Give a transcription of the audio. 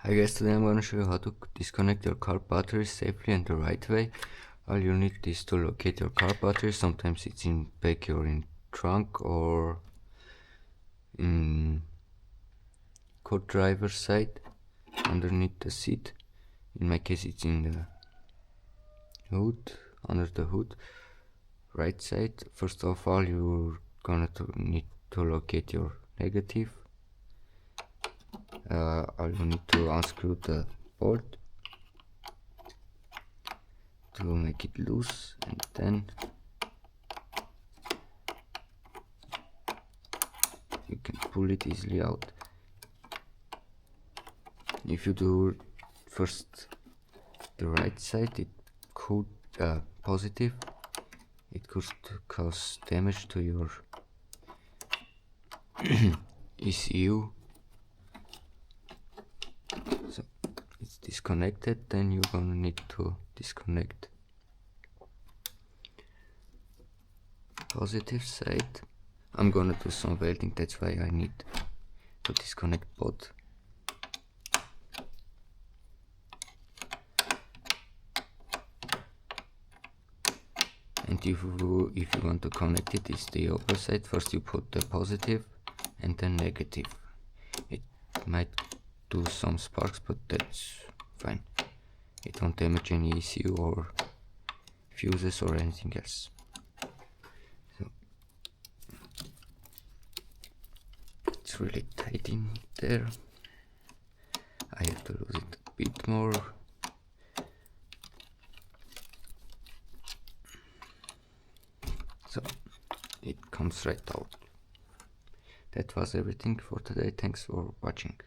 Hi guys, today I'm going to show you how to disconnect your car battery safely and the right way. All you need is to locate your car battery. Sometimes it's in back or in trunk or in co-driver side underneath the seat. In my case it's in the hood, under the hood, right side. First of all, you're gonna need to locate your negative. All you need to unscrew the board to make it loose, and then you can pull it easily out. If you do first the right side, it could positive, it could cause damage to your ECU. So it's disconnected, then you're gonna need to disconnect positive side. I'm gonna do some welding, that's why I need to disconnect both. And if you want to connect it, it's the opposite. First you put the positive and then negative. It might do some sparks, but that's fine. It won't damage any ECU or fuses or anything else. So it's really tight in there. I have to lose it a bit more. So it comes right out. That was everything for today. Thanks for watching.